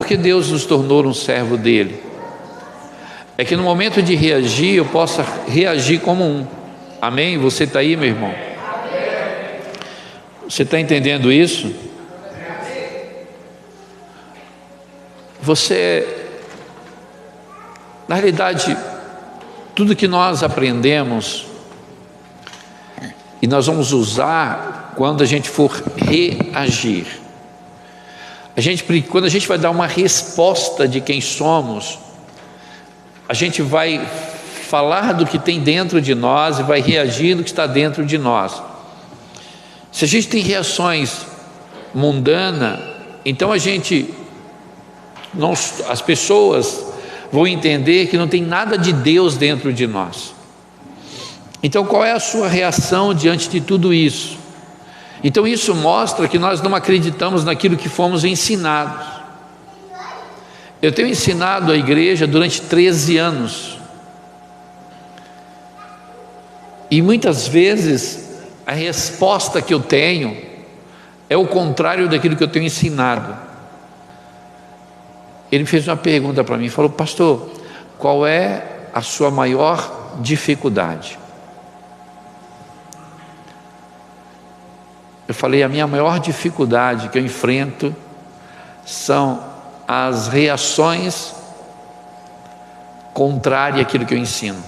porque Deus nos tornou um servo dele. É que no momento de reagir, eu possa reagir como um. Amém? Você está aí, meu irmão? Você está entendendo isso? Você, na realidade, tudo que nós aprendemos e nós vamos usar quando a gente for reagir. Quando a gente vai dar uma resposta de quem somos, a gente vai falar do que tem dentro de nós e vai reagir do que está dentro de nós. Se a gente tem reações mundanas, então as pessoas vão entender que não tem nada de Deus dentro de nós. Então qual é a sua reação diante de tudo isso? Então isso mostra que nós não acreditamos naquilo que fomos ensinados. Eu tenho ensinado a igreja durante 13 anos. E muitas vezes a resposta que eu tenho é o contrário daquilo que eu tenho ensinado. Ele fez uma pergunta para mim, falou: pastor, qual é a sua maior dificuldade? Eu falei: a minha maior dificuldade que eu enfrento são as reações contrárias àquilo que eu ensino.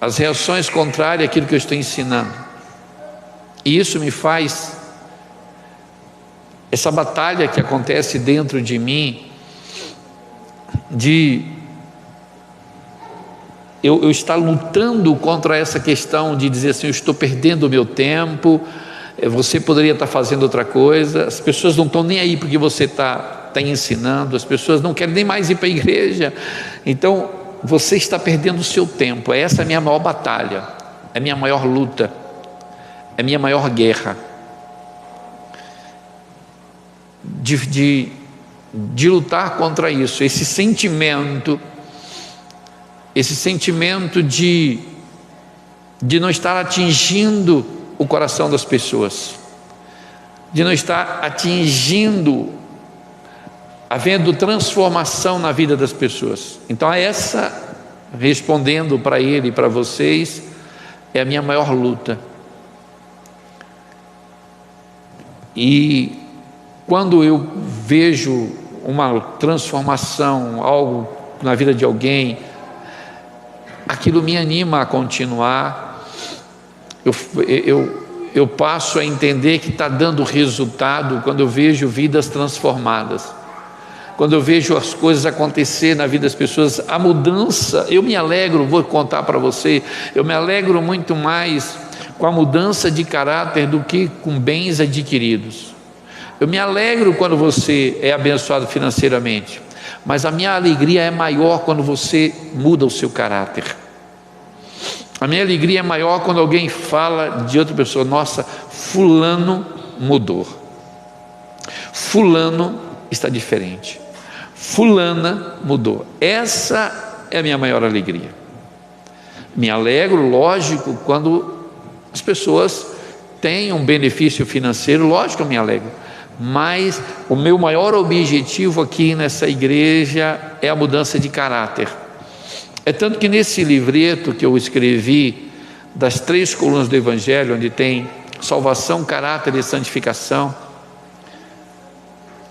As reações contrárias àquilo que eu estou ensinando. E isso me faz, essa batalha que acontece dentro de mim, de eu estar lutando contra essa questão de dizer assim: eu estou perdendo o meu tempo, você poderia estar fazendo outra coisa, as pessoas não estão nem aí porque você está ensinando, as pessoas não querem nem mais ir para a igreja, então você está perdendo o seu tempo. Essa é a minha maior batalha, é a minha maior luta, é a minha maior guerra, de lutar contra isso, esse sentimento de não estar atingindo o coração das pessoas, de não estar atingindo, havendo transformação na vida das pessoas. Então essa, respondendo para ele e para vocês, é a minha maior luta. E quando eu vejo uma transformação, algo na vida de alguém, aquilo me anima a continuar. Eu passo a entender que está dando resultado quando eu vejo vidas transformadas, quando eu vejo as coisas acontecer na vida das pessoas, a mudança. Eu me alegro, vou contar para você, eu me alegro muito mais com a mudança de caráter do que com bens adquiridos. Eu me alegro quando você é abençoado financeiramente, mas a minha alegria é maior quando você muda o seu caráter. A minha alegria é maior quando alguém fala de outra pessoa: nossa, fulano mudou, fulano está diferente, fulana mudou. Essa é a minha maior alegria. Me alegro, lógico, quando as pessoas têm um benefício financeiro, lógico que eu me alegro, mas o meu maior objetivo aqui nessa igreja é a mudança de caráter. É tanto que nesse livreto que eu escrevi, das 3 colunas do Evangelho, onde tem salvação, caráter e santificação,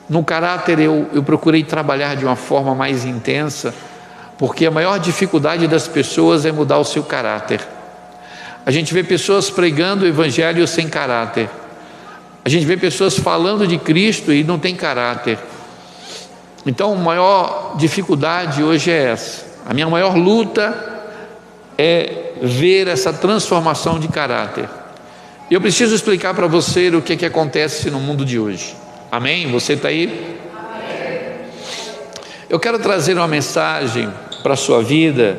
no caráter eu procurei trabalhar de uma forma mais intensa, porque a maior dificuldade das pessoas é mudar o seu caráter. A gente vê pessoas pregando o Evangelho sem caráter, a gente vê pessoas falando de Cristo e não tem caráter. Então a maior dificuldade hoje é essa. A minha maior luta é ver essa transformação de caráter. E eu preciso explicar para você o que acontece no mundo de hoje. Amém? Você está aí? Amém. Eu quero trazer uma mensagem para a sua vida,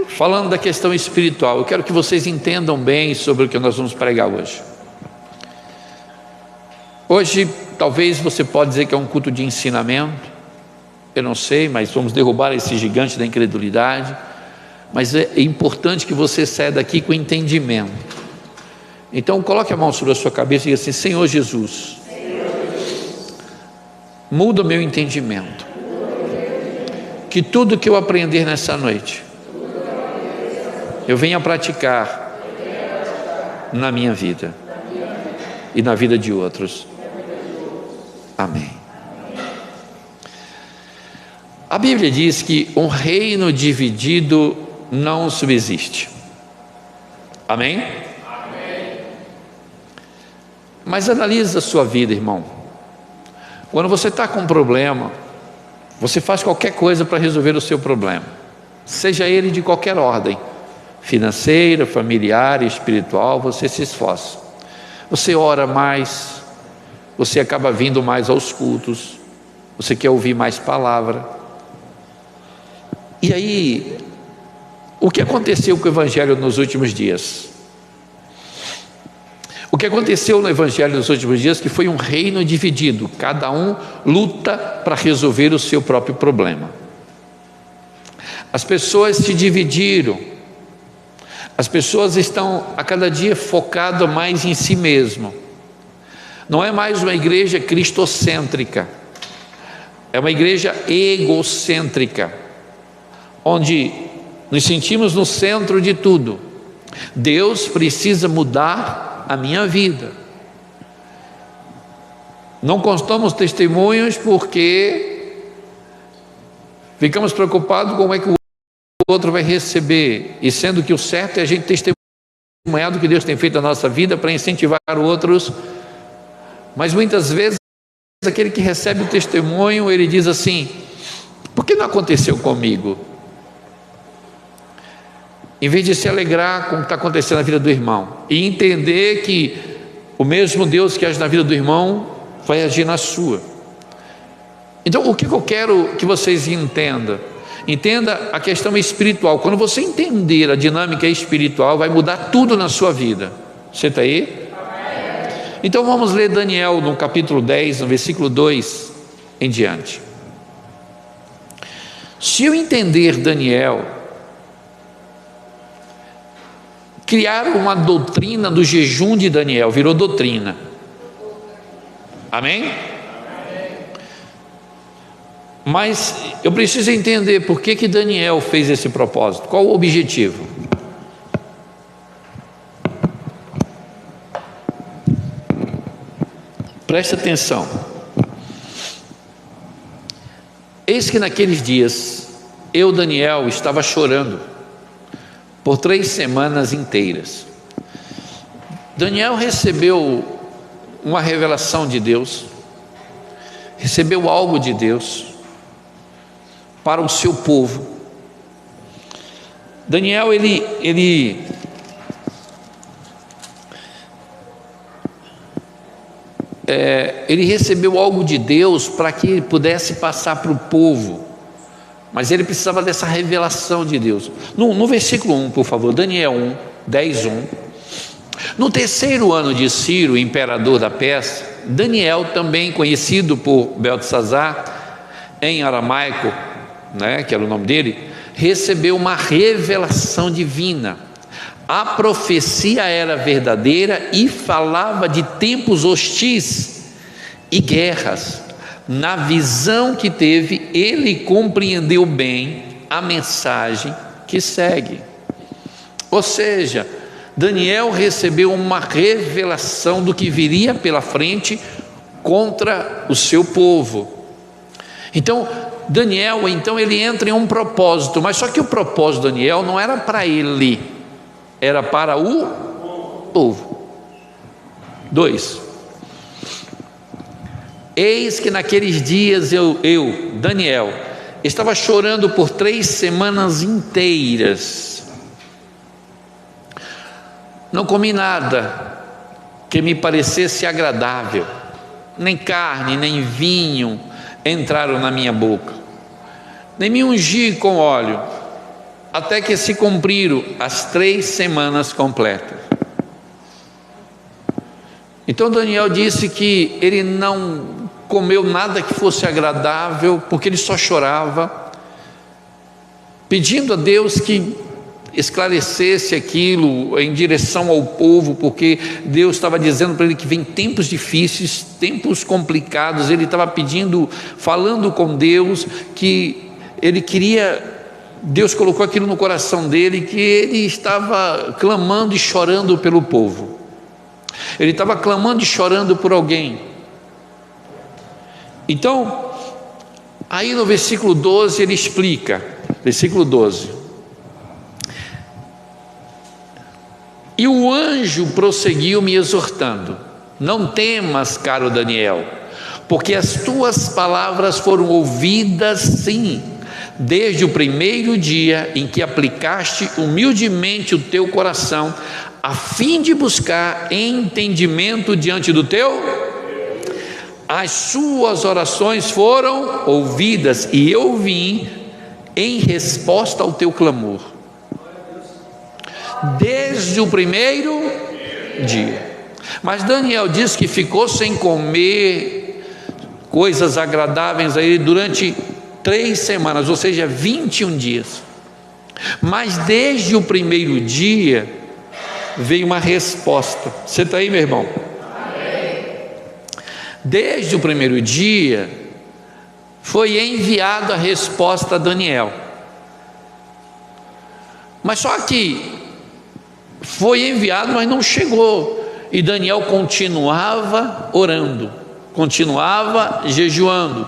falando da questão espiritual. Eu quero que vocês entendam bem sobre o que nós vamos pregar hoje. Hoje, talvez você pode dizer que é um culto de ensinamento, eu não sei, mas vamos derrubar esse gigante da incredulidade. Mas é importante que você saia daqui com entendimento. Então coloque a mão sobre a sua cabeça e diga assim: Senhor Jesus, muda o meu entendimento, que tudo que eu aprender nessa noite, eu venha praticar na minha vida e na vida de outros. Amém. A Bíblia diz que um reino dividido não subsiste. Amém? Amém. Mas analisa a sua vida, irmão. Quando você está com um problema, você faz qualquer coisa para resolver o seu problema, seja ele de qualquer ordem, financeira, familiar, espiritual, você se esforça. Você ora mais, você acaba vindo mais aos cultos, você quer ouvir mais palavra. E aí, o que aconteceu com o Evangelho nos últimos dias? O que aconteceu no Evangelho nos últimos dias que foi um reino dividido, cada um luta para resolver o seu próprio problema. As pessoas se dividiram, as pessoas estão a cada dia focadas mais em si mesmo. Não é mais uma igreja cristocêntrica, é uma igreja egocêntrica, onde nos sentimos no centro de tudo. Deus precisa mudar a minha vida. Não contamos testemunhos porque ficamos preocupados com como é que o outro vai receber, e sendo que o certo é a gente testemunhar do que Deus tem feito na nossa vida para incentivar outros. Mas muitas vezes aquele que recebe o testemunho, ele diz assim: por que não aconteceu comigo? Em vez de se alegrar com o que está acontecendo na vida do irmão e entender que o mesmo Deus que age na vida do irmão vai agir na sua. Então, o que eu quero que vocês entendam? Entenda a questão espiritual. Quando você entender a dinâmica espiritual, vai mudar tudo na sua vida. Você está aí? Então vamos ler Daniel no capítulo 10, no versículo 2 em diante. Se eu entender Daniel, criaram uma doutrina do jejum de Daniel, virou doutrina. Amém? Mas eu preciso entender por que Daniel fez esse propósito, qual o objetivo? Preste atenção. Eis que naqueles dias, eu, Daniel, estava chorando por 3 semanas inteiras. Daniel recebeu uma revelação de Deus, recebeu algo de Deus para o seu povo. Daniel, ele recebeu algo de Deus para que ele pudesse passar para o povo, mas ele precisava dessa revelação de Deus. No versículo 1, por favor, Daniel 1, 10, 1. No 3º ano de Ciro, imperador da Pérsia, Daniel, também conhecido por Beltesazar, em aramaico, que era o nome dele, recebeu uma revelação divina. A profecia era verdadeira e falava de tempos hostis e guerras. Na visão que teve, ele compreendeu bem a mensagem que segue. Ou seja, Daniel recebeu uma revelação do que viria pela frente contra o seu povo. Então, Daniel, ele entra em um propósito, mas só que o propósito de Daniel não era para ele, era para o povo. 2. Eis que naqueles dias eu, Daniel, estava chorando por 3 semanas inteiras. Não comi nada que me parecesse agradável, nem carne, nem vinho entraram na minha boca, nem me ungi com óleo, até que se cumpriram as 3 semanas completas. Então Daniel disse que ele não comeu nada que fosse agradável, porque ele só chorava, pedindo a Deus que esclarecesse aquilo em direção ao povo, porque Deus estava dizendo para ele que vem tempos difíceis, tempos complicados. Ele estava pedindo, falando com Deus, que ele queria, Deus colocou aquilo no coração dele, que ele estava clamando e chorando pelo povo, ele estava clamando e chorando por alguém. Então, aí no versículo 12 ele explica, versículo 12: e o anjo prosseguiu me exortando: não temas, caro Daniel, porque as tuas palavras foram ouvidas, sim, desde o primeiro dia em que aplicaste humildemente o teu coração, a fim de buscar entendimento diante do teu. As suas orações foram ouvidas, e eu vim em resposta ao teu clamor, desde o primeiro dia. Mas Daniel diz que ficou sem comer coisas agradáveis a ele durante 3 semanas, ou seja, 21 dias. Mas desde o primeiro dia veio uma resposta. Você está aí, meu irmão? Desde o primeiro dia foi enviada a resposta a Daniel. Mas só que foi enviado, mas não chegou. E Daniel continuava orando, continuava jejuando.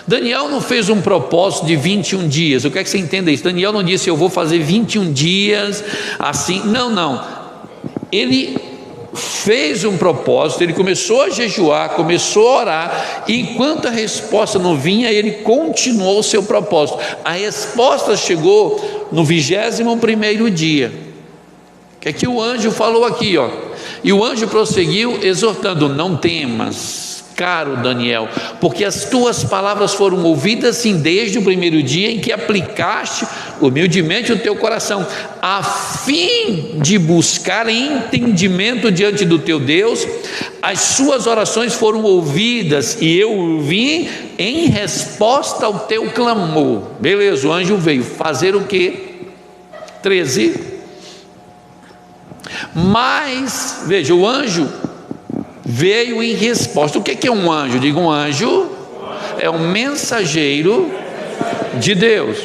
Daniel não fez um propósito de 21 dias. Eu quero que você entenda isso. Daniel não disse: eu vou fazer 21 dias assim. Não. Ele fez um propósito, ele começou a jejuar, começou a orar, e enquanto a resposta não vinha, ele continuou o seu propósito. A resposta chegou no 21º dia, que é que o anjo falou aqui, ó. E o anjo prosseguiu exortando: não temas, caro Daniel, porque as tuas palavras foram ouvidas, sim, desde o primeiro dia em que aplicaste humildemente o teu coração, a fim de buscar entendimento diante do teu Deus. As suas orações foram ouvidas, e eu vim em resposta ao teu clamor. Beleza, o anjo veio fazer o quê? 13. Mas, veja, o anjo veio em resposta. O que é um anjo? Diga, um anjo é um mensageiro de Deus.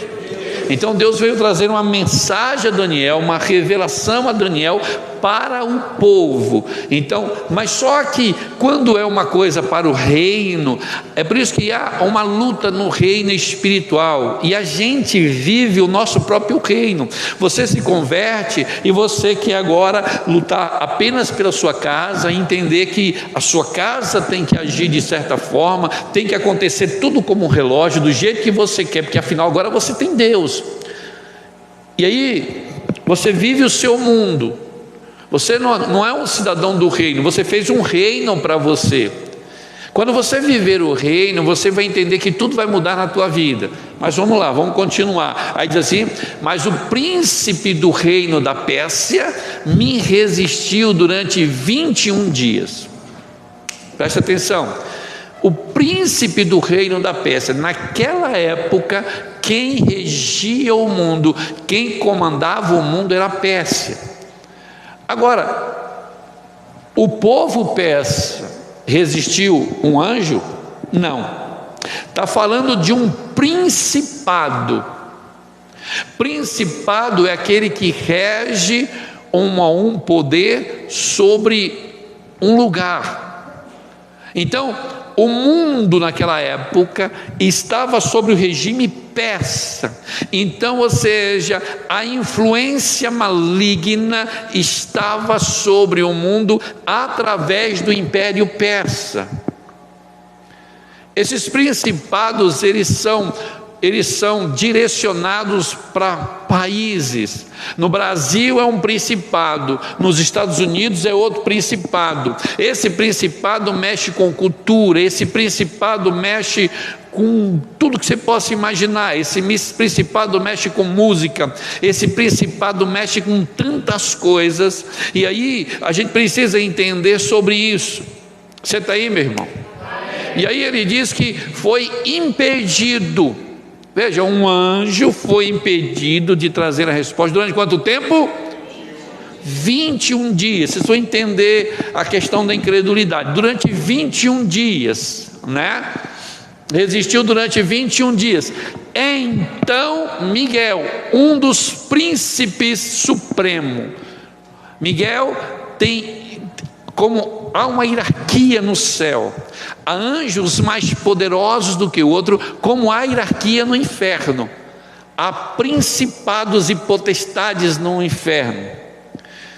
Então Deus veio trazer uma mensagem a Daniel, uma revelação a Daniel para o povo. Então, mas só que quando é uma coisa para o reino, é por isso que há uma luta no reino espiritual, e a gente vive o nosso próprio reino. Você se converte e você quer agora lutar apenas pela sua casa, entender que a sua casa tem que agir de certa forma, tem que acontecer tudo como um relógio, do jeito que você quer, porque afinal agora você tem Deus. E aí você vive o seu mundo. Você não é um cidadão do reino, você fez um reino para você. Quando você viver o reino, você vai entender que tudo vai mudar na tua vida. Mas vamos lá, vamos continuar. Aí diz assim: mas o príncipe do reino da Pérsia me resistiu durante 21 dias. Presta atenção. O príncipe do reino da Pérsia, naquela época, quem regia o mundo, quem comandava o mundo era a Pérsia. Agora, o povo persa resistiu um anjo? Não. Está falando de um principado. Principado é aquele que rege um poder sobre um lugar. Então, o mundo naquela época estava sob o regime persa. Então, ou seja, a influência maligna estava sobre o mundo através do Império Persa. Esses principados, eles são direcionados para países. No Brasil é um principado, nos Estados Unidos é outro principado. Esse principado mexe com cultura, esse principado mexe com tudo que você possa imaginar. Esse principado mexe com música, esse principado mexe com tantas coisas. E aí a gente precisa entender sobre isso. Você está aí, meu irmão? E aí ele diz que foi impedido. Veja, um anjo foi impedido de trazer a resposta durante quanto tempo? 21 dias. Vocês vão entender a questão da incredulidade. Durante 21 dias, né? Resistiu durante 21 dias. Então Miguel, um dos príncipes supremo. Miguel tem, como há uma hierarquia no céu, há anjos mais poderosos do que o outro, como há hierarquia no inferno. Há principados e potestades no inferno.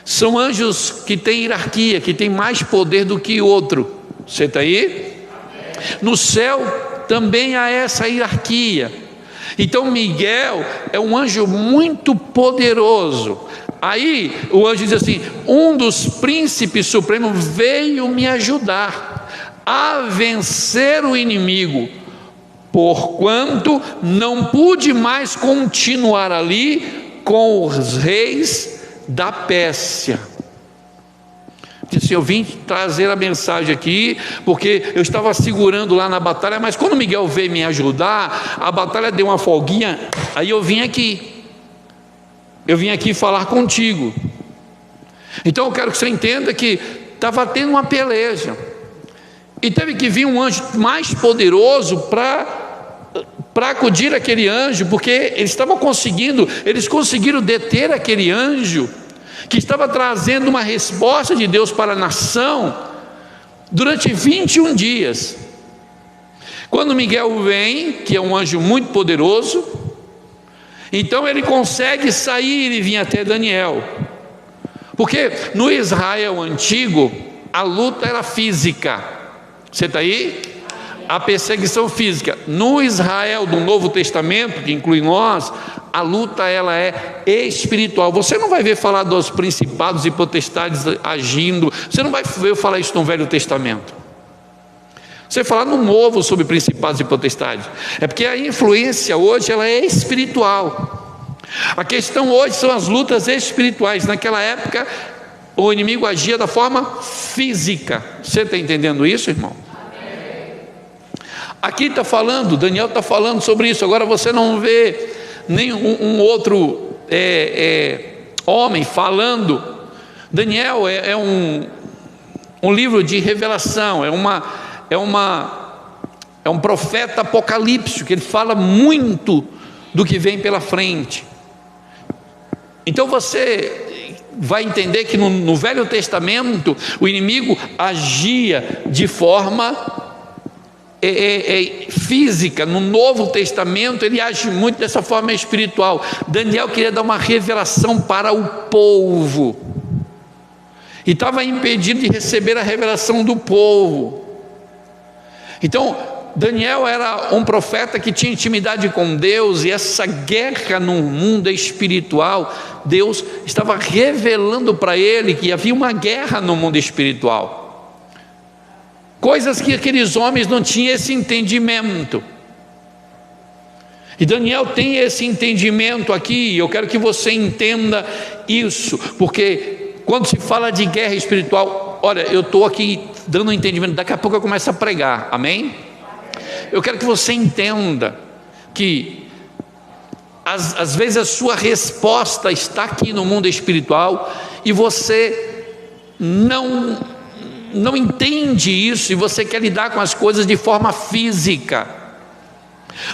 São anjos que têm hierarquia, que têm mais poder do que o outro. Você está aí? No céu também há essa hierarquia. Então Miguel é um anjo muito poderoso. Aí o anjo diz assim: um dos príncipes supremos veio me ajudar a vencer o inimigo, porquanto não pude mais continuar ali com os reis da Pérsia. Disse: eu vim trazer a mensagem aqui, porque eu estava segurando lá na batalha, mas quando Miguel veio me ajudar, a batalha deu uma folguinha, aí eu vim aqui falar contigo. Então eu quero que você entenda que estava tendo uma peleja, e teve que vir um anjo mais poderoso para acudir aquele anjo, porque eles conseguiram deter aquele anjo, que estava trazendo uma resposta de Deus para a nação, durante 21 dias. Quando Miguel vem, que é um anjo muito poderoso, então ele consegue sair e vir até Daniel, porque no Israel antigo, a luta era física. Você está aí? A perseguição física. No Israel do Novo Testamento, que inclui nós, a luta ela é espiritual. Você não vai ver falar dos principados e potestades agindo, você não vai ver falar isso no Velho Testamento. Você falar no Novo sobre principados e potestades, é porque a influência hoje ela é espiritual. A questão hoje são as lutas espirituais. Naquela época o inimigo agia da forma física. Você está entendendo isso, irmão? Aqui está falando, Daniel está falando sobre isso. Agora você não vê nenhum outro homem falando. Daniel é um livro de revelação, é um profeta apocalíptico, que ele fala muito do que vem pela frente. Então você vai entender que no Velho Testamento o inimigo agia de forma física. No Novo Testamento ele age muito dessa forma espiritual. Daniel queria dar uma revelação para o povo, e estava impedido de receber a revelação do povo. Então Daniel era um profeta que tinha intimidade com Deus, e essa guerra no mundo espiritual, Deus estava revelando para ele que havia uma guerra no mundo espiritual, coisas que aqueles homens não tinham esse entendimento. E Daniel tem esse entendimento aqui. Eu quero que você entenda isso, porque quando se fala de guerra espiritual, olha, eu estou aqui dando um entendimento, daqui a pouco eu começo a pregar, amém? Eu quero que você entenda que às vezes a sua resposta está aqui no mundo espiritual, e você não entende isso, e você quer lidar com as coisas de forma física.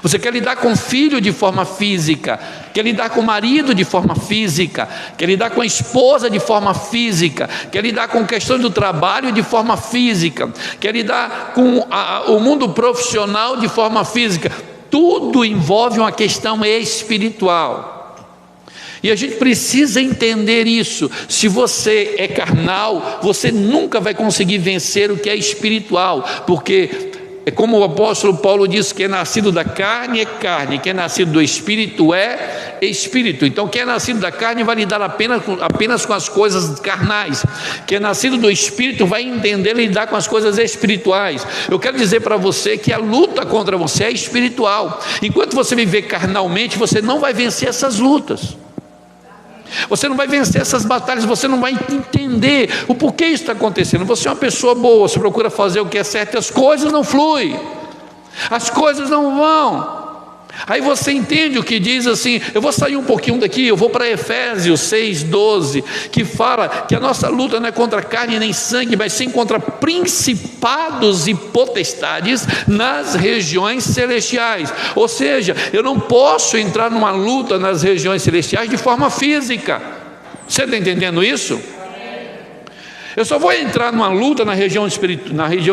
Você quer lidar com o filho de forma física, quer lidar com o marido de forma física, quer lidar com a esposa de forma física, quer lidar com questões do trabalho de forma física, quer lidar com o mundo profissional de forma física. Tudo envolve uma questão espiritual. E a gente precisa entender isso. Se você é carnal, você nunca vai conseguir vencer o que é espiritual, porque é como o apóstolo Paulo diz: que é nascido da carne é carne, que é nascido do espírito é espírito. Então quem é nascido da carne vai lidar apenas com as coisas carnais, quem é nascido do espírito vai entender e lidar com as coisas espirituais. Eu quero dizer para você que a luta contra você é espiritual. Enquanto você viver carnalmente, você não vai vencer essas lutas, você não vai vencer essas batalhas, você não vai entender o porquê isso está acontecendo. Você é uma pessoa boa, você procura fazer o que é certo, e as coisas não fluem, as coisas não vão. Aí você entende o que diz assim, eu vou sair um pouquinho daqui, eu vou para Efésios 6,12, que fala que a nossa luta não é contra carne nem sangue, mas sim contra principados e potestades nas regiões celestiais. Ou seja, eu não posso entrar numa luta nas regiões celestiais de forma física. Você está entendendo isso? Eu só vou entrar numa luta na região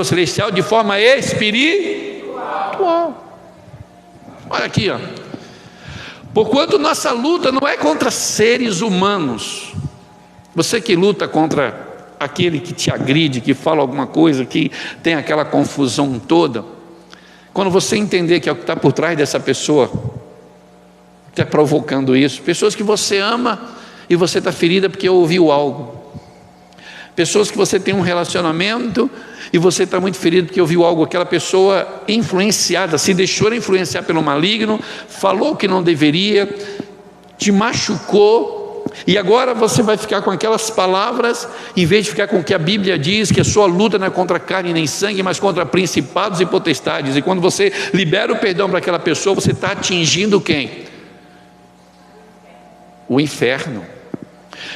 celestial de forma espiritual. Olha aqui, ó. Porquanto nossa luta não é contra seres humanos. Você que luta contra aquele que te agride, que fala alguma coisa, que tem aquela confusão toda, quando você entender que é o que está por trás dessa pessoa, está provocando isso, pessoas que você ama e você está ferida porque ouviu algo, pessoas que você tem um relacionamento e você está muito ferido porque ouviu algo, aquela pessoa influenciada, se deixou influenciar pelo maligno, falou o que não deveria, te machucou, e agora você vai ficar com aquelas palavras, em vez de ficar com o que a Bíblia diz, que a sua luta não é contra carne nem sangue, mas contra principados e potestades. E quando você libera o perdão para aquela pessoa, você está atingindo quem? O inferno.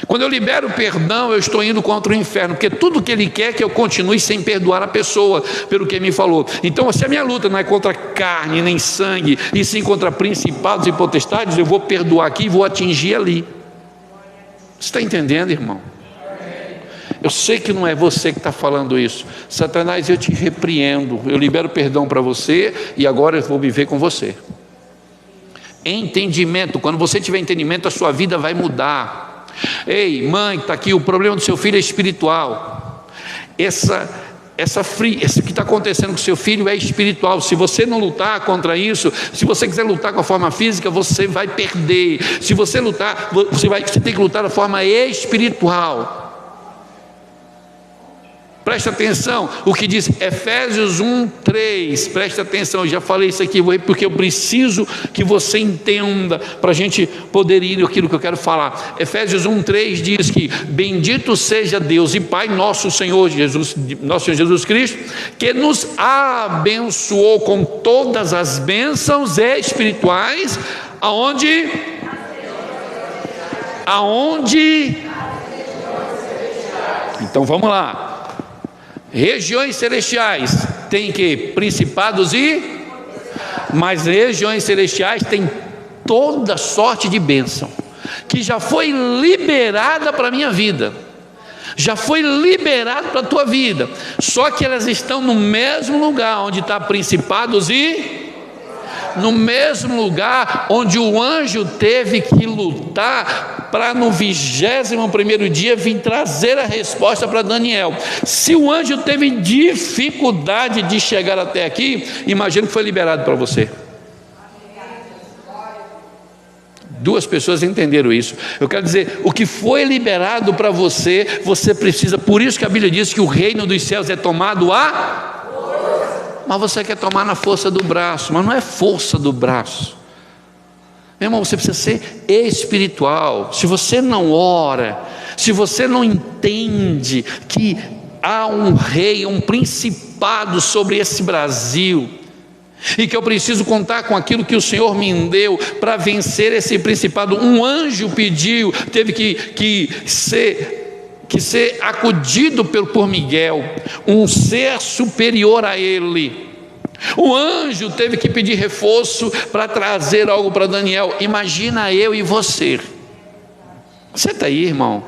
Quando eu libero o perdão, eu estou indo contra o inferno, porque tudo que ele quer é que eu continue sem perdoar a pessoa pelo que me falou. Então, se a minha luta não é contra carne nem sangue, e sim contra principados e potestades, eu vou perdoar aqui e vou atingir ali. Você está entendendo, irmão? Eu sei que não é você que está falando isso. Satanás, eu te repreendo, eu libero perdão para você, e agora eu vou viver com você. Entendimento. Quando você tiver entendimento, a sua vida vai mudar. Ei, mãe, está aqui, o problema do seu filho é espiritual. Isso que está acontecendo com o seu filho é espiritual. Se você não lutar contra isso, se você quiser lutar com a forma física, você vai perder. Se você lutar, você tem que lutar da forma espiritual. Presta atenção, o que diz Efésios 1:3, presta atenção, eu já falei isso aqui, porque eu preciso que você entenda, para a gente poder ir naquilo que eu quero falar. Efésios 1:3 diz que bendito seja Deus e Pai nosso Senhor Jesus Cristo, que nos abençoou com todas as bênçãos espirituais, aonde? Então vamos lá. Regiões celestiais tem que principados mas regiões celestiais tem toda sorte de bênção que já foi liberada para a minha vida, já foi liberado para a tua vida, só que elas estão no mesmo lugar onde está principados no mesmo lugar onde o anjo teve que lutar para no 21º dia vir trazer a resposta para Daniel. Se o anjo teve dificuldade de chegar até aqui, imagina que foi liberado para você. Duas pessoas entenderam isso. Eu quero dizer, o que foi liberado para você, você precisa. Por isso que a Bíblia diz que o reino dos céus é tomado mas você quer tomar na força do braço, mas não é força do braço. Meu irmão, você precisa ser espiritual. Se você não ora, se você não entende que há um rei, um principado sobre esse Brasil, e que eu preciso contar com aquilo que o Senhor me deu para vencer esse principado. Um anjo pediu, teve que ser acudido por Miguel, um ser superior a ele. O anjo teve que pedir reforço para trazer algo para Daniel. Imagina eu e você. Você está aí, irmão?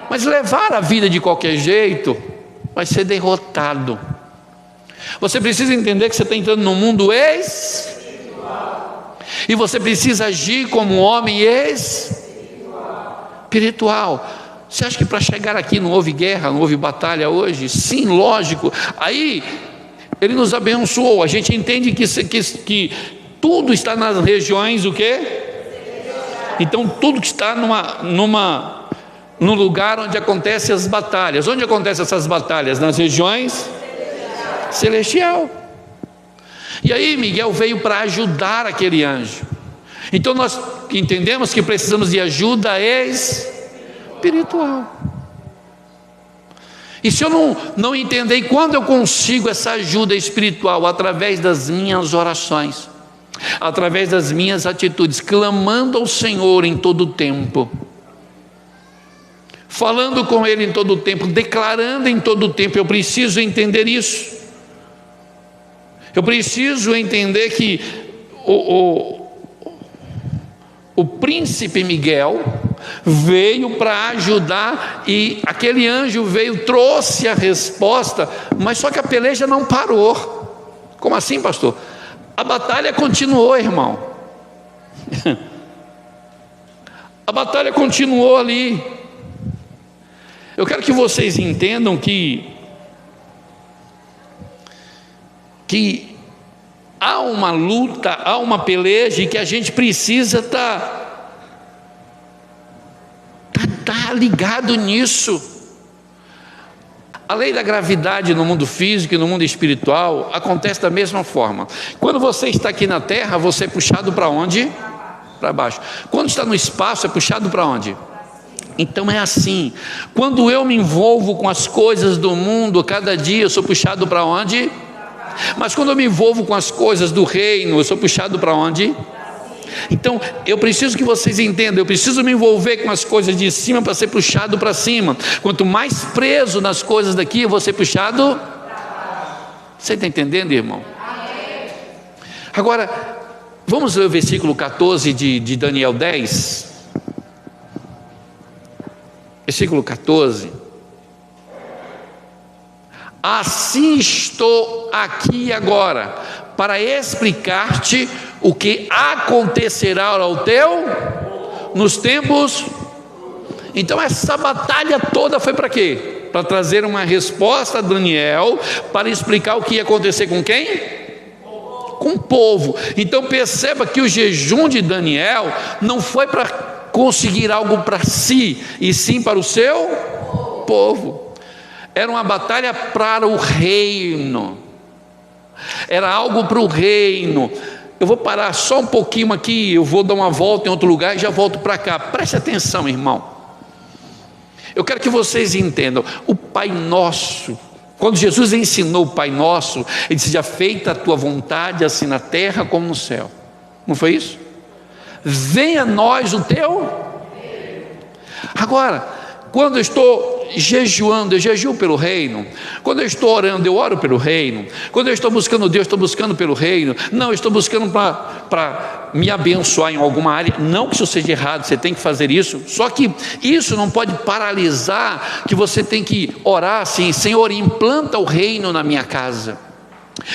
Mas levar a vida de qualquer jeito vai ser derrotado. Você precisa entender que você está entrando num mundo espiritual, e você precisa agir como um homem espiritual. Você acha que para chegar aqui não houve guerra, não houve batalha hoje? Sim, lógico. Aí ele nos abençoou. A gente entende que tudo está nas regiões o quê? Então tudo que está num lugar onde acontecem as batalhas. Onde acontecem essas batalhas? Nas regiões celestial. E aí Miguel veio para ajudar aquele anjo. Então nós entendemos que precisamos de ajuda espiritual. E se eu não entender, quando eu consigo essa ajuda espiritual? Através das minhas orações. através das minhas atitudes, clamando ao Senhor em todo o tempo, falando com Ele em todo o tempo, declarando em todo o tempo. Eu preciso entender isso. Eu preciso entender que o príncipe Miguel veio para ajudar, e aquele anjo veio, trouxe a resposta, mas só que a peleja não parou. Como assim, pastor? A batalha continuou, irmão. A batalha continuou ali. Eu quero que vocês entendam que há uma luta, há uma peleja, e que a gente precisa estar ligado nisso. A lei da gravidade no mundo físico e no mundo espiritual acontece da mesma forma. Quando você está aqui na terra, você é puxado para onde? Para baixo. Quando está no espaço, é puxado para onde? Então é assim. Quando eu me envolvo com as coisas do mundo, cada dia eu sou puxado para onde? Mas quando eu me envolvo com as coisas do reino, eu sou puxado para onde? Então eu preciso que vocês entendam, eu preciso me envolver com as coisas de cima para ser puxado para cima. Quanto mais preso nas coisas daqui, eu vou ser puxado. Você está entendendo, irmão? Agora, vamos ler o versículo 14 de Daniel 10. Versículo 14. Assim estou aqui agora, para explicar-te o que acontecerá ao teu nos tempos. Então essa batalha toda foi para quê? Para trazer uma resposta a Daniel, para explicar o que ia acontecer com quem? Com o povo. Então perceba que o jejum de Daniel não foi para conseguir algo para si, e sim para o seu povo. Era uma batalha para o reino, era algo para o reino. Eu vou parar só um pouquinho aqui, eu vou dar uma volta em outro lugar e já volto para cá. Preste atenção, irmão. Eu quero que vocês entendam. O Pai Nosso, quando Jesus ensinou o Pai Nosso, Ele disse: seja feita a tua vontade, assim na terra como no céu. Não foi isso? Venha a nós o teu. Agora, quando eu estou jejuando, eu jejuo pelo reino. Quando eu estou orando, eu oro pelo reino. Quando eu estou buscando Deus, estou buscando pelo reino. Não, eu estou buscando para me abençoar em alguma área. Não que isso seja errado, você tem que fazer isso. Só que isso não pode paralisar, que você tem que orar assim: Senhor, implanta o reino na minha casa,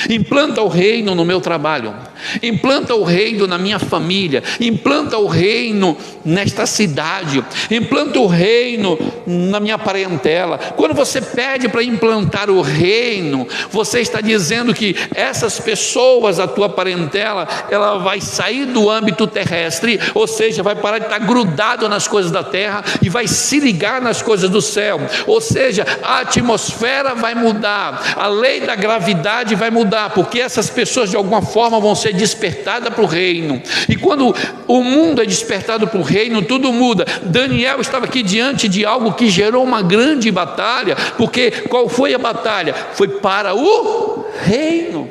implanta o reino no meu trabalho, implanta o reino na minha família, implanta o reino nesta cidade, implanta o reino na minha parentela. Quando você pede para implantar o reino, você está dizendo que essas pessoas, a tua parentela, ela vai sair do âmbito terrestre, ou seja, vai parar de estar grudado nas coisas da terra e vai se ligar nas coisas do céu. Ou seja, a atmosfera vai mudar, a lei da gravidade vai mudar, porque essas pessoas de alguma forma vão ser despertadas para o reino. E quando o mundo é despertado para o reino, tudo muda. Daniel estava aqui diante de algo que gerou uma grande batalha, porque qual foi a batalha? Foi para o reino.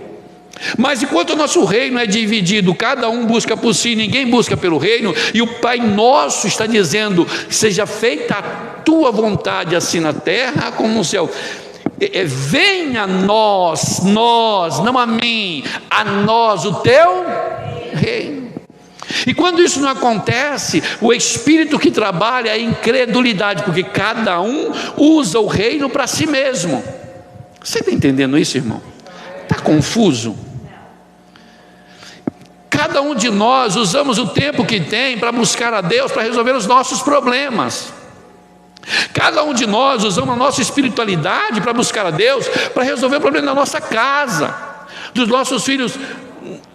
Mas enquanto o nosso reino é dividido, cada um busca por si, ninguém busca pelo reino, e o Pai Nosso está dizendo: seja feita a tua vontade, assim na terra como no céu. Venha a nós, não a mim, a nós o teu reino. E quando isso não acontece, o espírito que trabalha é a incredulidade, porque cada um usa o reino para si mesmo. Você está entendendo isso, irmão? Está confuso? Cada um de nós usamos o tempo que tem para buscar a Deus, para resolver os nossos problemas. Cada um de nós usamos a nossa espiritualidade para buscar a Deus, para resolver o problema da nossa casa, dos nossos filhos.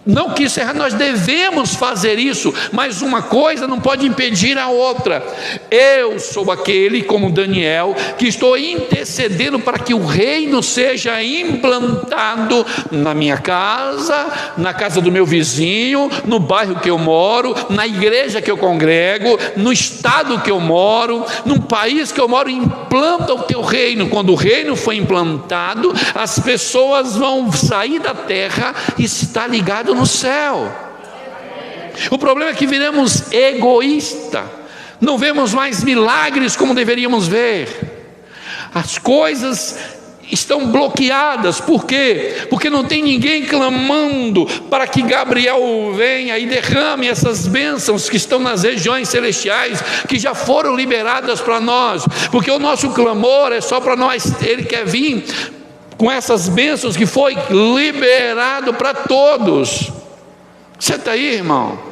Não que isso é errado, nós devemos fazer isso, mas uma coisa não pode impedir a outra. Eu sou aquele, como Daniel, que estou intercedendo para que o reino seja implantado na minha casa, na casa do meu vizinho, no bairro que eu moro, na igreja que eu congrego, no estado que eu moro, no país que eu moro. Implanta o teu reino. Quando o reino foi implantado, as pessoas vão sair da terra e estar ligado no céu. O problema é que viramos egoístas, não vemos mais milagres como deveríamos ver. As coisas estão bloqueadas. Por quê? Porque não tem ninguém clamando para que Gabriel venha e derrame essas bênçãos que estão nas regiões celestiais, que já foram liberadas para nós. Porque o nosso clamor é só para nós. Ele quer vir com essas bênçãos que foi liberado para todos. Você está aí, irmão?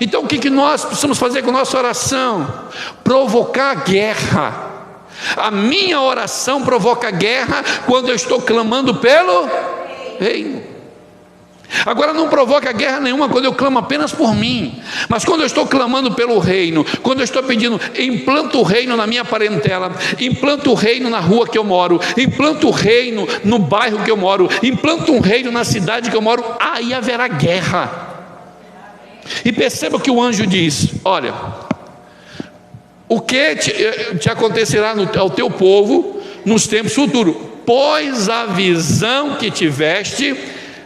Então o que nós precisamos fazer com a nossa oração? Provocar guerra. A minha oração provoca guerra quando eu estou clamando pelo reino. Agora não provoca guerra nenhuma quando eu clamo apenas por mim, mas quando eu estou clamando pelo reino, quando eu estou pedindo, implanta o reino na minha parentela, implanta o reino na rua que eu moro, implanta o reino no bairro que eu moro, implanta um reino na cidade que eu moro, aí haverá guerra. E perceba que o anjo diz: olha, o que te acontecerá ao teu povo nos tempos futuros? Pois a visão que tiveste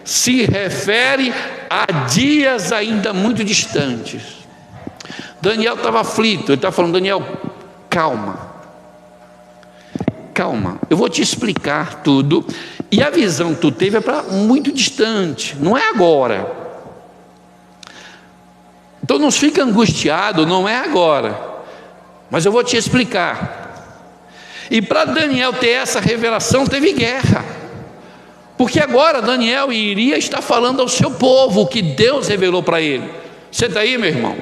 se refere a dias ainda muito distantes. Daniel estava aflito, ele estava falando: Daniel, calma, eu vou te explicar tudo, e a visão que tu teve é para muito distante, não é agora. Então não fica angustiado, não é agora, mas eu vou te explicar. E para Daniel ter essa revelação, teve guerra, porque agora Daniel iria estar falando ao seu povo o que Deus revelou para ele. Você está aí, meu irmão?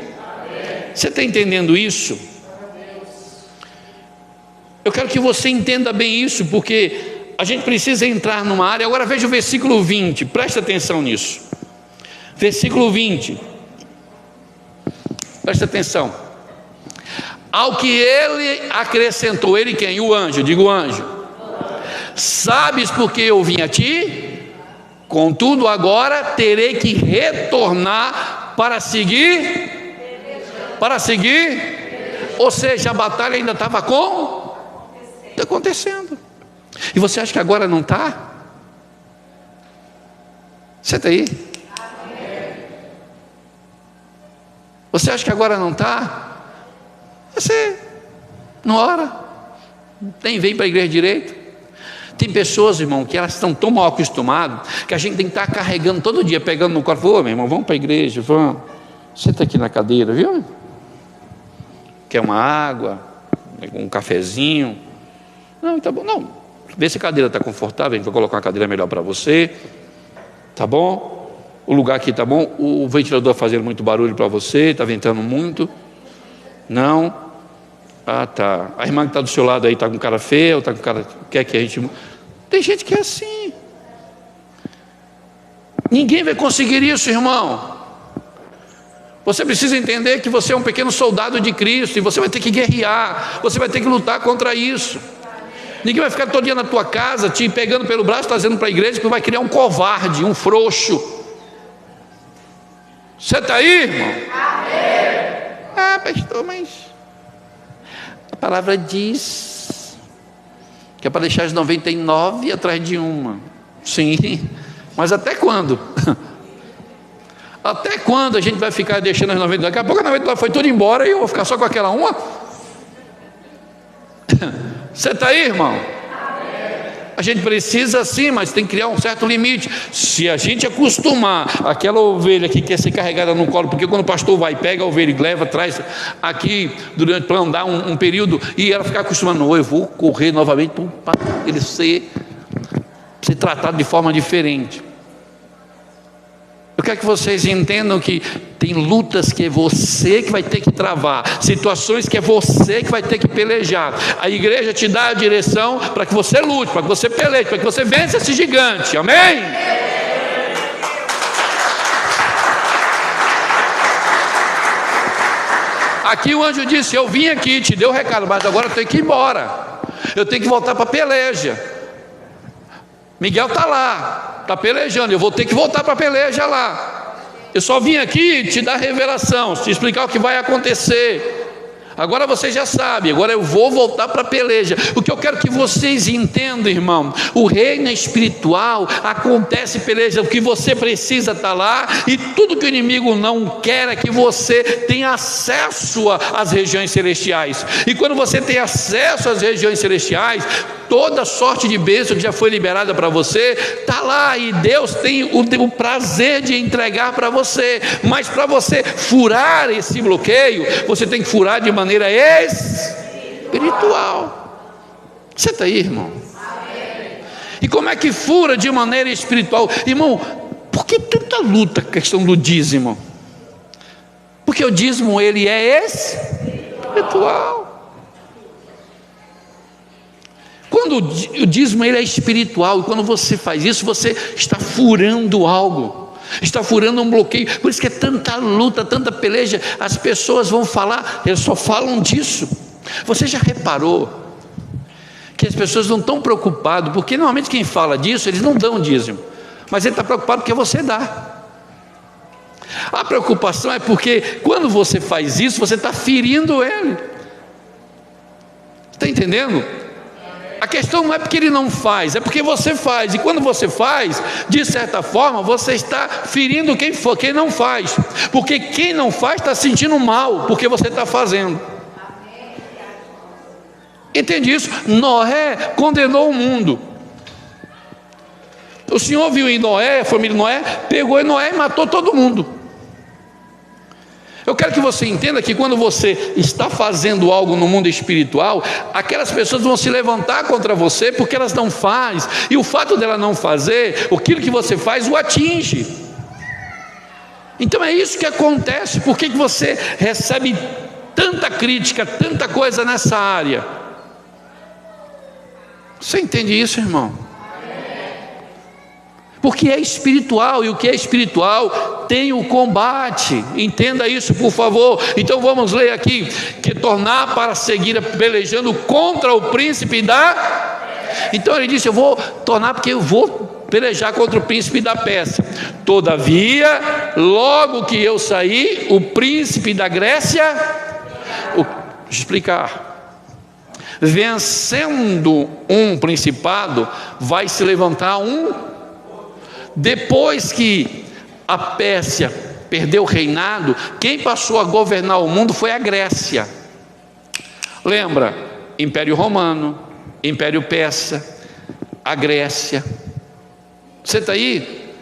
Você está entendendo isso? Eu quero que você entenda bem isso, porque a gente precisa entrar numa área. Agora veja o versículo 20, presta atenção nisso. Versículo 20, presta atenção. Ao que ele acrescentou, ele quem? O anjo, diga o anjo. Sabes porque eu vim a ti? Contudo agora terei que retornar para seguir. Ou seja, a batalha ainda estava acontecendo. E você acha que agora não está? Você está aí? Você acha que agora não está? Você não ora, nem vem para a igreja direito. Tem pessoas, irmão, que elas estão tão mal acostumadas que a gente tem que estar carregando todo dia, pegando no corpo. Ô, meu irmão, vamos para a igreja, vamos. Senta aqui na cadeira, viu? Quer uma água, um cafezinho? Não, tá bom, não. Vê se a cadeira está confortável, a gente vai colocar uma cadeira melhor para você. Tá bom? O lugar aqui tá bom? O ventilador fazendo muito barulho para você, está ventando muito? Não? Ah, tá. A irmã que está do seu lado aí está com cara feia, ou está com cara... quer que a gente... Tem gente que é assim. Ninguém vai conseguir isso, irmão. Você precisa entender que você é um pequeno soldado de Cristo, e você vai ter que guerrear, você vai ter que lutar contra isso. Ninguém vai ficar todo dia na tua casa, te pegando pelo braço, trazendo para a igreja, que vai criar um covarde, um frouxo. Você está aí, irmão? Ah, pastor, mas... a palavra diz que é para deixar as 99 atrás de uma. Sim, mas até quando? Até quando a gente vai ficar deixando as 99? Daqui a pouco a 99 foi tudo embora e eu vou ficar só com aquela uma? Você está aí, irmão? A gente precisa sim, mas tem que criar um certo limite. Se a gente acostumar aquela ovelha que quer ser carregada no colo, porque quando o pastor vai, pega a ovelha e leva, traz aqui para andar um período, e ela ficar acostumando, não, eu vou correr novamente para ele ser tratado de forma diferente. Eu quero que vocês entendam que tem lutas que é você que vai ter que travar, situações que é você que vai ter que pelejar. A igreja te dá a direção para que você lute, para que você peleje, para que você vença esse gigante. Amém? Aqui o anjo disse: eu vim aqui, te dei o recado, mas agora eu tenho que ir embora, eu tenho que voltar para a peleja. Miguel está lá, está pelejando, eu vou ter que voltar para a peleja lá. Eu só vim aqui te dar revelação, te explicar o que vai acontecer. Agora você já sabe, agora eu vou voltar para a peleja. O que eu quero que vocês entendam, irmão, o reino espiritual acontece peleja, o que você precisa estar lá, e tudo que o inimigo não quer é que você tenha acesso às regiões celestiais. E quando você tem acesso às regiões celestiais, toda sorte de bênção que já foi liberada para você, está lá, e Deus tem o prazer de entregar para você. Mas para você furar esse bloqueio, você tem que furar de maneira espiritual. Você está aí, irmão? E como é que fura de maneira espiritual? Irmão, por que tanta luta com a questão do dízimo? Porque o dízimo, ele é espiritual. Quando o dízimo, ele é espiritual, e quando você faz isso, você está furando algo, está furando um bloqueio. Por isso que é tanta luta, tanta peleja. As pessoas vão falar, eles só falam disso. Você já reparou que as pessoas não estão preocupadas, porque normalmente quem fala disso, eles não dão dízimo, mas ele está preocupado porque você dá. A preocupação é porque quando você faz isso, você está ferindo ele. Está entendendo? A questão não é porque ele não faz, é porque você faz. E quando você faz, de certa forma, você está ferindo quem não faz. Porque quem não faz está sentindo mal, porque você está fazendo. Entende isso? Noé condenou o mundo. O Senhor viu em Noé, a família de Noé, pegou em Noé e matou todo mundo. Eu quero que você entenda que quando você está fazendo algo no mundo espiritual, aquelas pessoas vão se levantar contra você porque elas não fazem, e o fato dela não fazer, aquilo que você faz o atinge. Então é isso que acontece. Por que você recebe tanta crítica, tanta coisa nessa área? Você entende isso, irmão? Porque é espiritual, e o que é espiritual tem o combate. Entenda isso, por favor. Então vamos ler aqui: que tornar para seguir pelejando contra o príncipe da... Então ele disse: eu vou tornar porque eu vou pelejar contra o príncipe da Pérsia. Todavia, logo que eu sair, o príncipe da Grécia, deixa eu explicar, vencendo um principado, vai se levantar um. Depois que a Pérsia perdeu o reinado, quem passou a governar o mundo foi a Grécia. Lembra? Império Romano, Império Persa, a Grécia. Você está aí?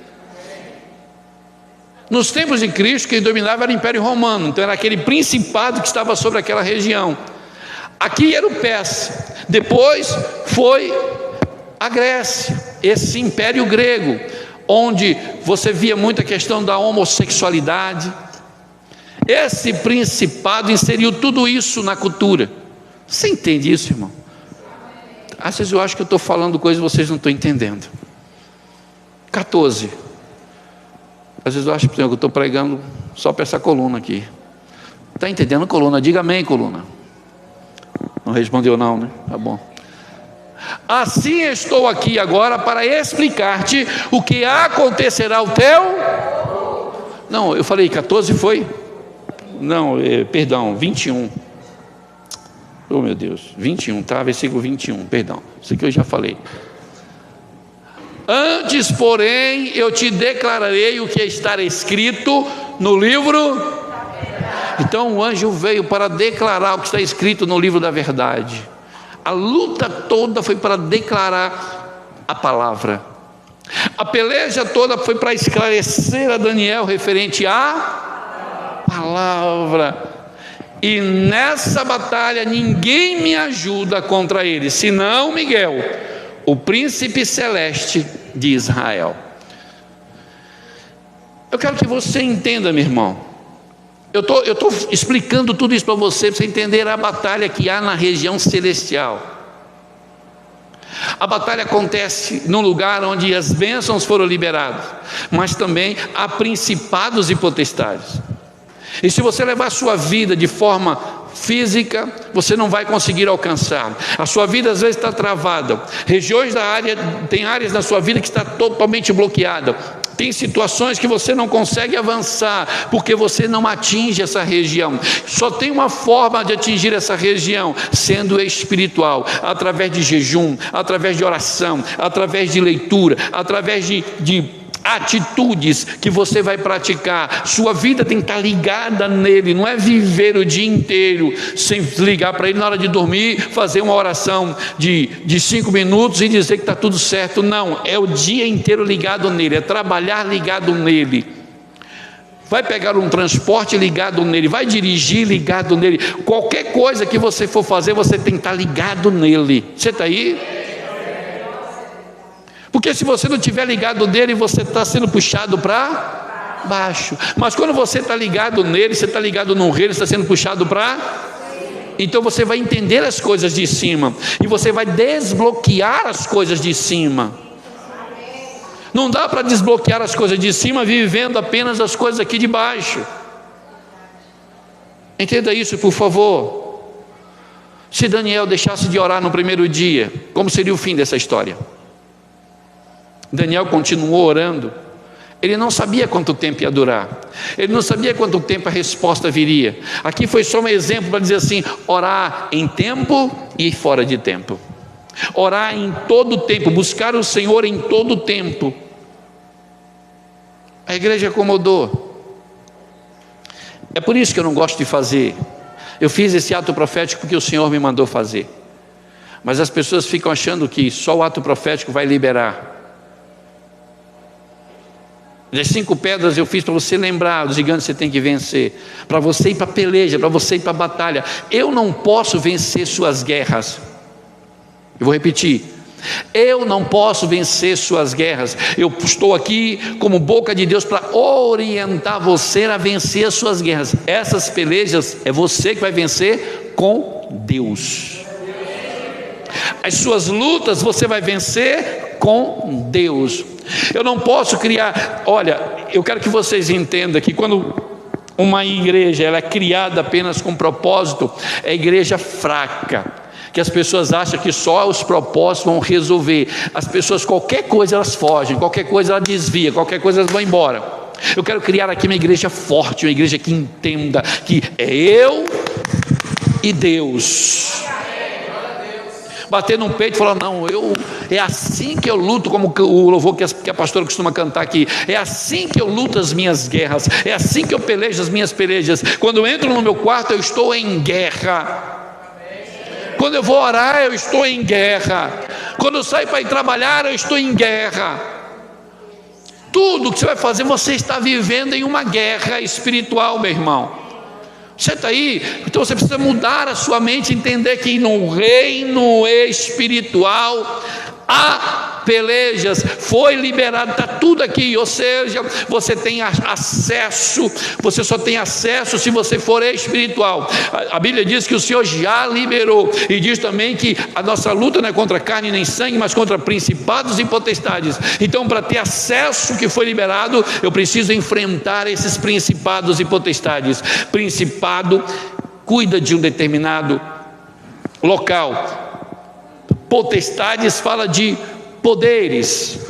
Nos tempos de Cristo, quem dominava era o Império Romano. Então era aquele principado que estava sobre aquela região. Aqui era o Persa. Depois foi a Grécia, esse império grego, onde você via muita questão da homossexualidade. Esse principado inseriu tudo isso na cultura. Você entende isso, irmão? Às vezes eu acho que eu estou falando coisas que vocês não estão entendendo. 14. Às vezes eu acho que eu estou pregando só para essa coluna aqui. Está entendendo, coluna? Diga amém, coluna. Não respondeu não, né? Tá bom. Assim estou aqui agora para explicar-te o que acontecerá ao teu... Não, eu falei 14 foi? Não, perdão, 21. Oh meu Deus, 21, tá? Versículo 21, perdão. Isso aqui eu já falei. Antes, porém, eu te declararei o que está escrito no livro. Então o anjo veio para declarar o que está escrito no livro da verdade. A luta toda foi para declarar a palavra. A peleja toda foi para esclarecer a Daniel referente à palavra. E nessa batalha ninguém me ajuda contra ele, senão Miguel, o príncipe celeste de Israel. Eu quero que você entenda, meu irmão. Eu estou explicando tudo isso para você entender a batalha que há na região celestial. A batalha acontece num lugar onde as bênçãos foram liberadas, mas também há principados e potestades. E se você levar a sua vida de forma física, você não vai conseguir alcançar. A sua vida às vezes está travada. Regiões da área, tem áreas da sua vida que está totalmente bloqueada. Tem situações que você não consegue avançar, porque você não atinge essa região. Só tem uma forma de atingir essa região, sendo espiritual, através de jejum, através de oração, através de leitura, através de atitudes que você vai praticar. Sua vida tem que estar ligada nele, não é viver o dia inteiro sem ligar para ele na hora de dormir, fazer uma oração de 5 minutos e dizer que está tudo certo. Não, é o dia inteiro ligado nele, é trabalhar ligado nele. Vai pegar um transporte ligado nele, vai dirigir ligado nele. Qualquer coisa que você for fazer, você tem que estar ligado nele. Você está aí? Porque se você não estiver ligado nele, você está sendo puxado para baixo. Mas quando você está ligado nele, você está ligado no reino, está sendo puxado para... Então você vai entender as coisas de cima, e você vai desbloquear as coisas de cima. Não dá para desbloquear as coisas de cima vivendo apenas as coisas aqui de baixo. Entenda isso, por favor. Se Daniel deixasse de orar no primeiro dia, como seria o fim dessa história? Daniel continuou orando. Ele não sabia quanto tempo ia durar, ele não sabia quanto tempo a resposta viria. Aqui foi só um exemplo para dizer assim: orar em tempo e fora de tempo, orar em todo tempo, buscar o Senhor em todo tempo. A igreja acomodou. É por isso que eu não gosto de fazer. Eu fiz esse ato profético porque o Senhor me mandou fazer, mas as pessoas ficam achando que só o ato profético vai liberar. As 5 pedras eu fiz para você lembrar dos gigantes que você tem que vencer, para você ir para a peleja, para você ir para a batalha. Eu não posso vencer suas guerras. Eu vou repetir: eu não posso vencer suas guerras. Eu estou aqui como boca de Deus para orientar você a vencer as suas guerras. Essas pelejas é você que vai vencer com Deus. As suas lutas você vai vencer com Deus. Eu não posso criar... Olha, eu quero que vocês entendam que quando uma igreja ela é criada apenas com propósito, é igreja fraca, que as pessoas acham que só os propósitos vão resolver. As pessoas, qualquer coisa elas fogem, qualquer coisa ela desvia, qualquer coisa elas vão embora. Eu quero criar aqui uma igreja forte, uma igreja que entenda que é eu e Deus. Bater no peito e falar: não, é assim que eu luto, como o louvor que a pastora costuma cantar aqui, é assim que eu luto as minhas guerras, é assim que eu pelejo as minhas pelejas. Quando eu entro no meu quarto, eu estou em guerra. Quando eu vou orar, eu estou em guerra. Quando eu saio para ir trabalhar, eu estou em guerra. Tudo que você vai fazer, você está vivendo em uma guerra espiritual, meu irmão. Você está aí? Então você precisa mudar a sua mente, entender que no reino espiritual há pelejas, foi liberado, está tudo aqui. Ou seja, você tem acesso, você só tem acesso se você for espiritual. A Bíblia diz que o Senhor já liberou, e diz também que a nossa luta não é contra carne nem sangue, mas contra principados e potestades. Então, para ter acesso que foi liberado, eu preciso enfrentar esses principados e potestades. Principado cuida de um determinado local, potestades fala de poderes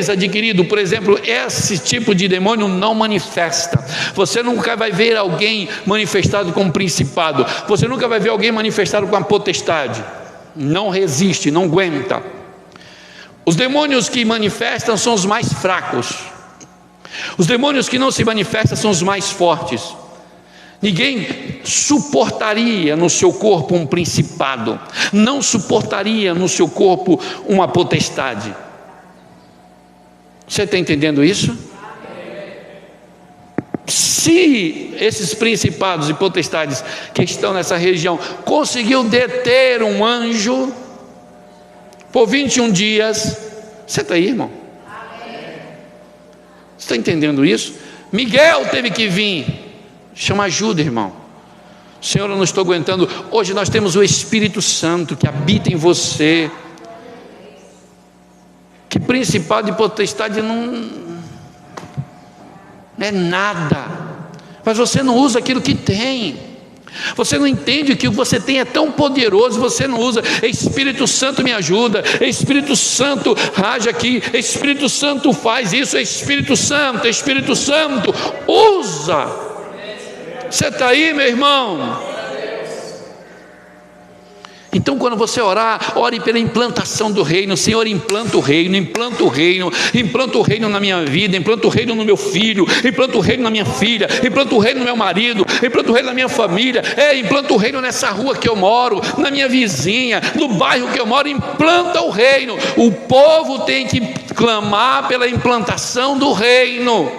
adquiridos. Por exemplo, esse tipo de demônio não manifesta. Você nunca vai ver alguém manifestado com principado, você nunca vai ver alguém manifestado com a potestade. Não resiste, não aguenta. Os demônios que manifestam são os mais fracos, os demônios que não se manifestam são os mais fortes. Ninguém suportaria no seu corpo um principado, não suportaria no seu corpo uma potestade. Você está entendendo isso? Se esses principados e potestades que estão nessa região conseguiu deter um anjo por 21 dias, você está aí, irmão? Você está entendendo isso? Miguel teve que vir. Chama ajuda, irmão. Senhor, eu não estou aguentando. Hoje nós temos o Espírito Santo que habita em você. Que principado e potestade não é nada, mas você não usa aquilo que tem. Você não entende que o que você tem é tão poderoso, você não usa. Espírito Santo me ajuda, Espírito Santo age aqui, Espírito Santo faz isso, Espírito Santo usa. Você está aí, meu irmão? Então, quando você orar, ore pela implantação do reino. Senhor, implanta o reino, implanta o reino, implanta o reino na minha vida, implanta o reino no meu filho, implanta o reino na minha filha, implanta o reino no meu marido, implanta o reino na minha família, implanta o reino nessa rua que eu moro, na minha vizinha, no bairro que eu moro, implanta o reino. O povo tem que clamar pela implantação do reino.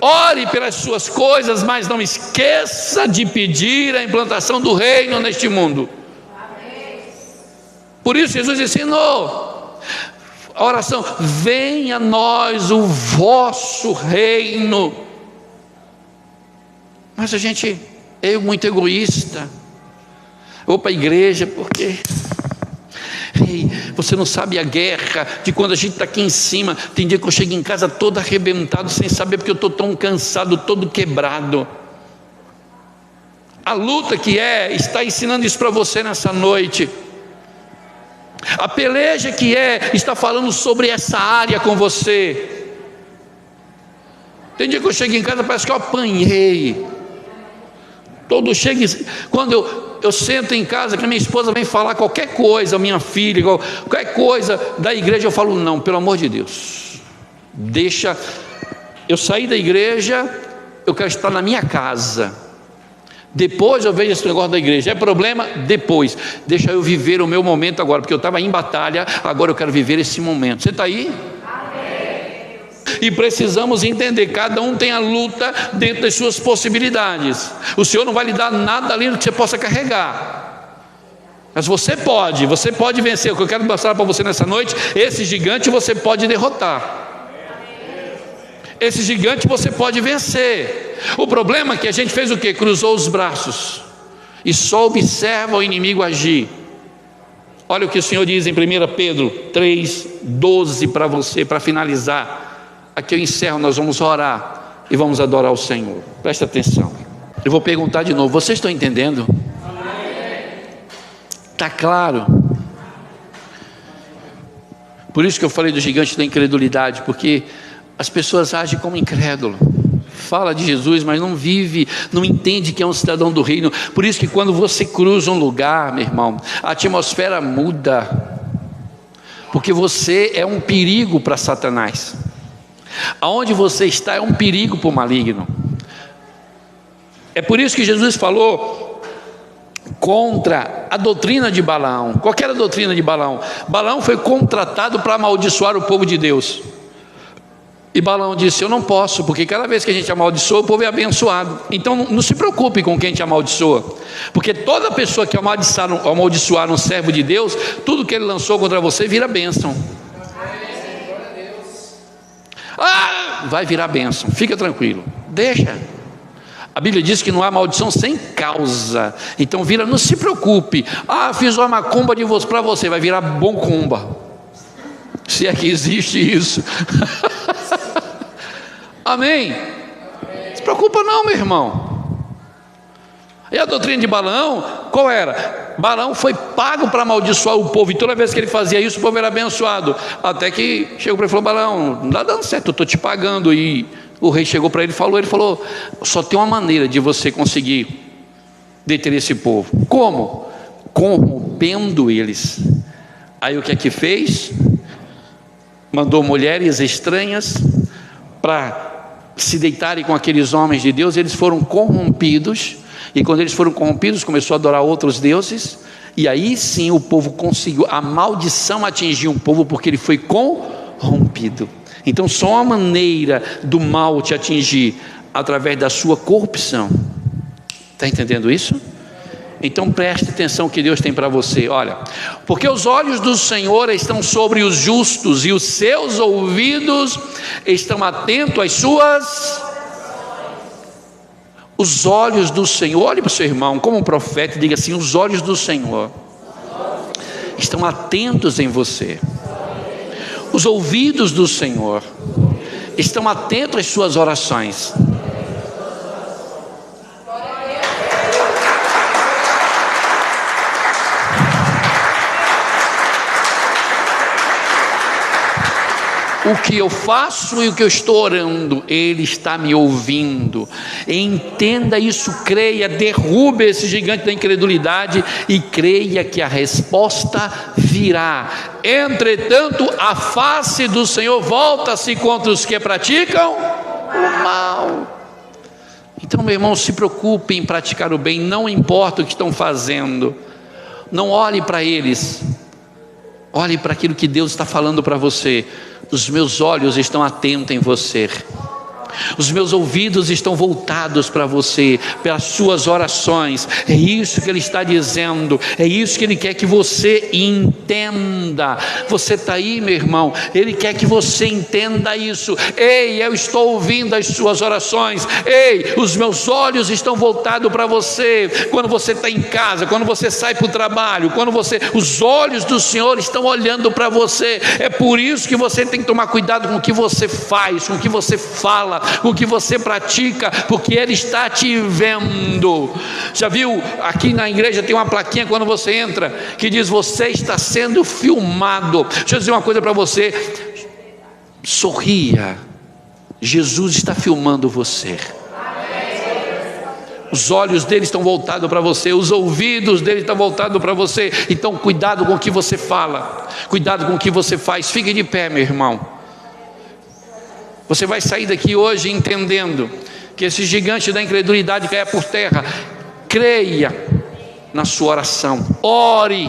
Ore pelas suas coisas, mas não esqueça de pedir a implantação do reino neste mundo. Por isso Jesus ensinou a oração: venha a nós o vosso reino. Mas a gente é muito egoísta. Vou para a igreja porque... você não sabe a guerra de quando a gente está aqui em cima. Tem dia que eu chego em casa todo arrebentado, sem saber, porque eu estou tão cansado, todo quebrado. A luta que está ensinando isso para você nessa noite. A peleja que está falando sobre essa área com você. Tem dia que eu chego em casa, parece que eu apanhei. Todo chega, quando eu sento em casa, que a minha esposa vem falar qualquer coisa, a minha filha, qualquer coisa da igreja, eu falo: não, pelo amor de Deus, deixa eu sair da igreja, eu quero estar na minha casa, depois eu vejo esse negócio da igreja. É problema? Depois, deixa eu viver o meu momento agora, porque eu estava em batalha, agora eu quero viver esse momento. Você está aí? E precisamos entender, cada um tem a luta dentro das suas possibilidades. O Senhor não vai lhe dar nada além do que você possa carregar, mas você pode vencer. O que eu quero mostrar para você nessa noite: esse gigante você pode derrotar, esse gigante você pode vencer. O problema é que a gente fez o quê? Cruzou os braços e só observa o inimigo agir. Olha o que o Senhor diz em 1 Pedro 3:12 para você, para finalizar. Aqui eu encerro, nós vamos orar e vamos adorar o Senhor. Presta atenção. Eu vou perguntar de novo: vocês estão entendendo? Está claro? Por isso que eu falei do gigante da incredulidade, porque as pessoas agem como incrédulo. Fala de Jesus, mas não vive, não entende que é um cidadão do reino. Por isso que quando você cruza um lugar, meu irmão, a atmosfera muda, porque você é um perigo para Satanás. Aonde você está é um perigo para o maligno. É por isso que Jesus falou contra a doutrina de Balaão. Qual era a doutrina de Balaão? Balaão foi contratado para amaldiçoar o povo de Deus. E Balaão disse: eu não posso, porque cada vez que a gente amaldiçoa, o povo é abençoado. Então não se preocupe com quem te amaldiçoa, porque toda pessoa que amaldiçoar um servo de Deus, tudo que ele lançou contra você vira bênção. Vai virar bênção, fica tranquilo, deixa. A Bíblia diz que não há maldição sem causa. Então vira, não se preocupe. Fiz uma macumba para você, vai virar bom cumba, se é que existe isso. Amém? Não se preocupa não, meu irmão. E a doutrina de Balaão, qual era? Balaão foi pago para amaldiçoar o povo, e toda vez que ele fazia isso, o povo era abençoado. Até que chegou para ele e falou: Balaão, não está dando certo, eu estou te pagando. E o rei chegou para ele e falou: só tem uma maneira de você conseguir deter esse povo. Como? Corrompendo eles. Aí o que é que fez? Mandou mulheres estranhas para se deitarem com aqueles homens de Deus. Eles foram corrompidos. E quando eles foram corrompidos, começou a adorar outros deuses. E aí sim o povo conseguiu. A maldição atingiu o povo porque ele foi corrompido. Então só uma maneira do mal te atingir: através da sua corrupção. Está entendendo isso? Então preste atenção que Deus tem para você. Olha, porque os olhos do Senhor estão sobre os justos, e os seus ouvidos estão atentos às suas... Os olhos do Senhor, olhe para o seu irmão como um profeta e diga assim: os olhos do Senhor estão atentos em você. Os ouvidos do Senhor estão atentos às suas orações. o que eu faço e o que eu estou orando, Ele está me ouvindo. Entenda isso, creia, derrube esse gigante da incredulidade e creia que a resposta virá. Entretanto, a face do Senhor volta-se contra os que praticam o mal. Então, meu irmão, se preocupe em praticar o bem, não importa o que estão fazendo. Não olhe para eles, olhe para aquilo que Deus está falando para você. Os meus olhos estão atentos em você, os meus ouvidos estão voltados para você, pelas suas orações. É isso que Ele está dizendo, é isso que Ele quer que você entenda. Você está aí, meu irmão, Ele quer que você entenda isso. Ei, eu estou ouvindo as suas orações. Ei, os meus olhos estão voltados para você. Quando você está em casa, quando você sai para o trabalho, os olhos do Senhor estão olhando para você. É por isso que você tem que tomar cuidado com o que você faz, com o que você fala, o que você pratica, porque Ele está te vendo. Já viu, aqui na igreja tem uma plaquinha quando você entra, que diz: você está sendo filmado. Deixa eu dizer uma coisa para você: sorria, Jesus está filmando você. Os olhos dele estão voltados para você, os ouvidos dele estão voltados para você. Então cuidado com o que você fala, cuidado com o que você faz. Fique de pé, meu irmão. Você vai sair daqui hoje entendendo que esse gigante da incredulidade caia por terra. Creia na sua oração, ore,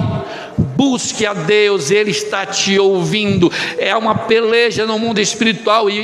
busque a Deus, Ele está te ouvindo. É uma peleja no mundo espiritual e